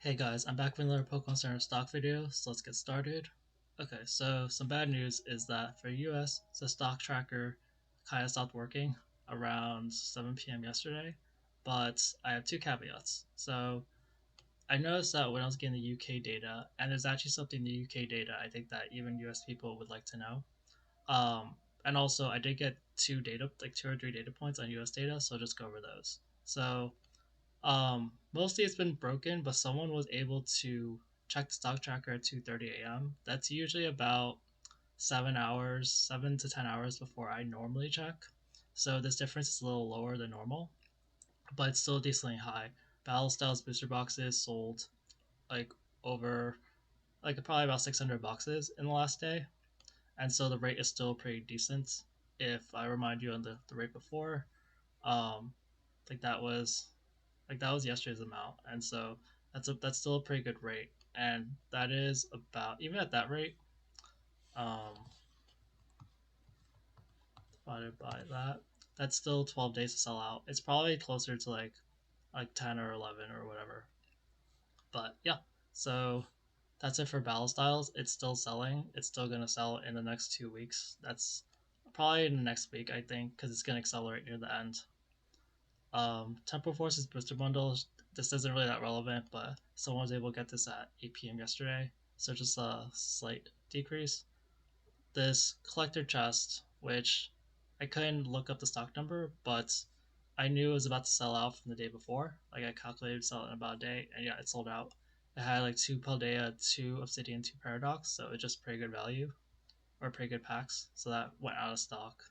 Hey guys, I'm back with another Pokemon Center stock video, so let's get started. Okay, so some bad news is that for US, the stock tracker kind of stopped working around 7 p.m. yesterday, but I have two caveats. So I noticed that when I was getting the UK data, and there's actually something in the UK data I think that even US people would like to know. And also I did get two or three data points on US data, so I'll just go over those. So mostly it's been broken, but someone was able to check the stock tracker at 2:30 a.m. That's usually about 7 hours, 7 to 10 hours before I normally check. So this difference is a little lower than normal, but it's still decently high. Battle Styles booster boxes sold like over probably about 600 boxes in the last day, and so the rate is still pretty decent. If I remind you on the rate before, um, like that was that was yesterday's amount, and so that's still a pretty good rate, and that is about even at that rate, um, divided by that, that's still 12 days to sell out. It's probably closer to like 10 or 11 or whatever. But yeah, so that's it for Battle Styles. It's still selling. It's still gonna sell in the next 2 weeks. That's probably in the next week, I think, because it's gonna accelerate near the end. Tempo Force's booster bundle. This isn't really that relevant, but someone was able to get this at 8 p.m. yesterday, so just a slight decrease. This collector chest, which I couldn't look up the stock number, but I knew it was about to sell out from the day before. Like I calculated sell in about a day, and yeah, it sold out. It had like two Paldea, two Obsidian, two Paradox, so it's just pretty good value or pretty good packs. So that went out of stock.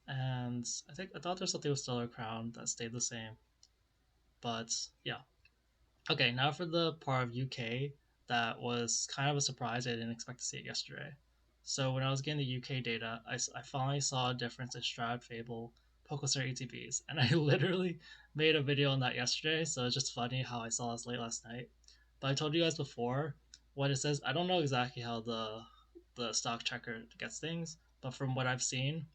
And I thought there was something with Stellar Crown that stayed the same. But yeah. Okay, now for the part of UK that was kind of a surprise. I didn't expect to see it yesterday. So when I was getting the UK data, I finally saw a difference in Stroud, Fable, Pokostar ETBs, and I literally made a video on that yesterday. So it's just funny how I saw this late last night. But I told you guys before what it says. I don't know exactly how the stock checker gets things, but from what I've seen,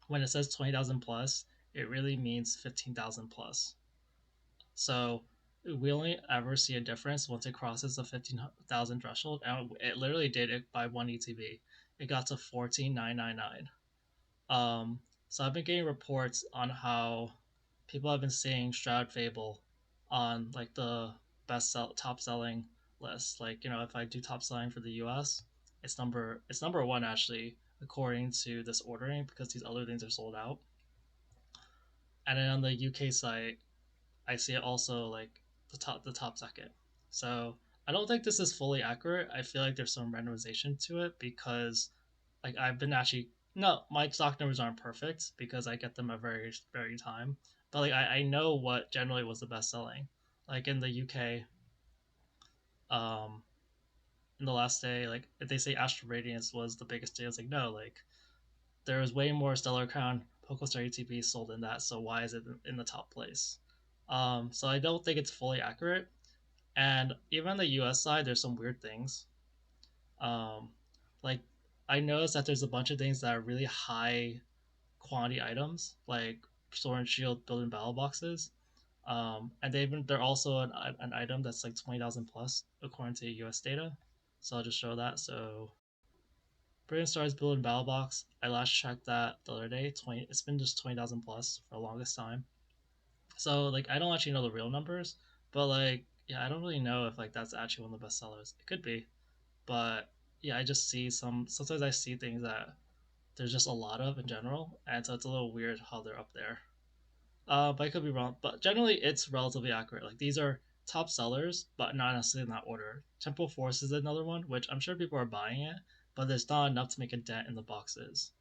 when it says 20,000 plus, it really means 15,000 plus. So we only ever see a difference once it crosses the 15,000 threshold, and it literally did it by one ETB. It got to 14,999. So I've been getting reports on how people have been seeing Stroud Fable on like the top selling list. Like if I do top selling for the U.S., it's number one actually according to this ordering because these other things are sold out. And then on the UK site, I see it also like the top second. So I don't think this is fully accurate. I feel like there's some randomization to it because like I've been actually no, my stock numbers aren't perfect because I get them at very time. But like I know what generally was the best selling. Like in the UK, um, in the last day, like if they say Astral Radiance was the biggest day, it's like no, like there was way more Stellar Crown Pokostar ETB sold in that, so why is it in the top place? So I don't think it's fully accurate. And even on the US side, there's some weird things. Um, like I noticed that there's a bunch of things that are really high quantity items, like Sword and Shield building battle boxes. And they're also an item that's like 20,000 plus according to US data. So I'll just show that. So Brilliant Stars building battle box. I last checked that the other day. It's been just 20,000 plus for the longest time. So like I don't actually know the real numbers, but like yeah, I don't really know if like that's actually one of the best sellers. It could be, but yeah, I just see sometimes I see things that there's just a lot of in general, and so it's a little weird how they're up there. But I could be wrong. But generally, it's relatively accurate. Like these are top sellers, but not necessarily in that order. Temple Force is another one, which I'm sure people are buying it, but there's not enough to make a dent in the boxes.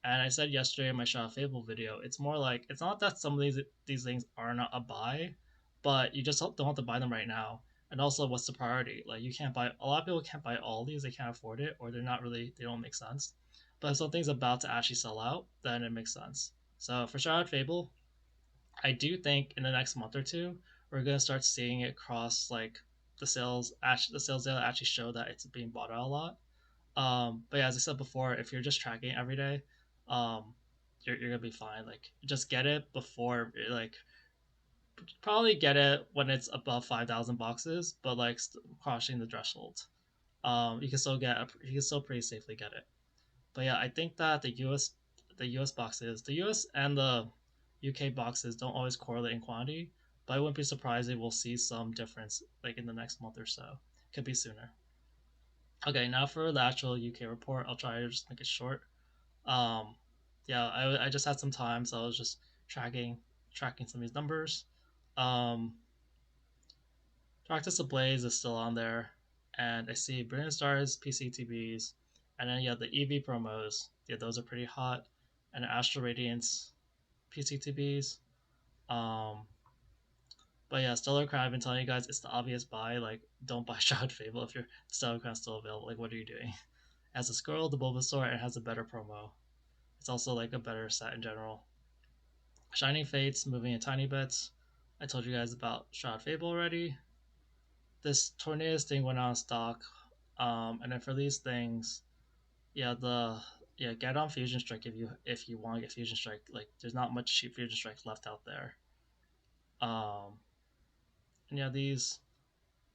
And I said yesterday in my Shadow Fable video, it's more like it's not that some of these things are not a buy, but you just don't have to buy them right now. And also, what's the priority? Like you can't buy a lot of people can't buy all these; they can't afford it, or they don't make sense. But if something's about to actually sell out, then it makes sense. So for Shadow Fable, I do think in the next month or two we're gonna start seeing it cross like the sales data actually show that it's being bought out a lot. But yeah, as I said before, if you're just tracking it every day, um, you're gonna be fine. Like just get it before like Probably get it when it's above 5,000 boxes, but like crossing the threshold. You can still you can still pretty safely get it. But yeah, I think that the US boxes, the US and the UK boxes don't always correlate in quantity, but I wouldn't be surprised if we'll see some difference like in the next month or so. Could be sooner. Okay, now for the actual UK report, I'll try to just make it short. Um, yeah, I just had some time, so I was just tracking some of these numbers. Um, Practice Ablaze is still on there, and I see Brilliant Stars PCTBs, and then yeah, the EV promos. Yeah, those are pretty hot, and Astral Radiance PCTBs. Um, but yeah, Stellar Crown. I've been telling you guys it's the obvious buy. Like, don't buy Shroud Fable if your Stellar Crown's still available. Like, what are you doing? It has a Squirrel, the Bulbasaur, and it has a better promo. It's also like a better set in general. Shining Fates moving in tiny bits. I told you guys about Shroud Fable already. This Tornadus thing went on stock. And then for these things, yeah, get on Fusion Strike if you want to get Fusion Strike. Like, there's not much cheap Fusion Strike left out there. Um, and yeah,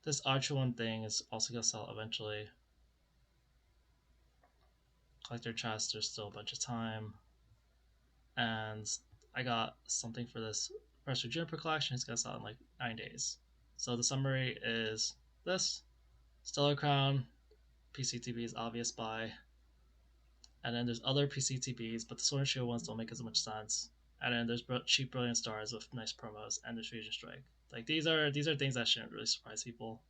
this Archer one thing is also gonna sell eventually. Collector chest, there's still a bunch of time, and I got something for this Professor Juniper collection. It's gonna sell in like 9 days. So the summary is this: Stellar Crown, PCTB is obvious buy, and then there's other PCTBs, but the Sword and Shield ones don't make as much sense. And then there's cheap Brilliant Stars with nice promos, and there's Fusion Strike. Like these are things that shouldn't really surprise people.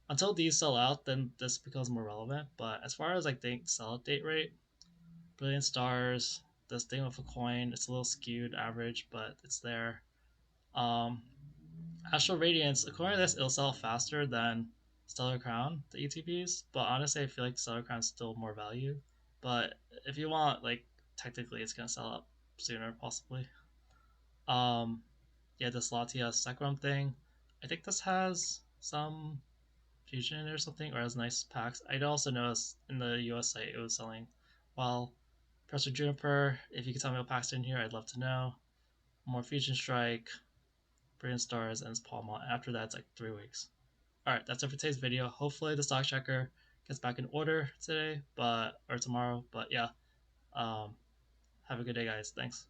Until these sell out, then this becomes more relevant. But as far as I think sell out date rate, Brilliant Stars, this thing with a coin, it's a little skewed average, but it's there. Um, Astral Radiance, according to this, it'll sell faster than Stellar Crown, the ETBs, but honestly, I feel like Stellar Crown's still more value. But if you want, like, technically, it's gonna sell out sooner, possibly. Um, yeah, this Latia Sekrom thing, I think this has some fusion or something, or has nice packs. I'd also noticed in the US site it was selling well. Professor Juniper, if you could tell me what packs in here, I'd love to know. More Fusion Strike, Brilliant Stars, and Palma. After that, it's like 3 weeks. Alright, that's it for today's video. Hopefully the stock checker gets back in order today, or tomorrow. But yeah, have a good day, guys. Thanks.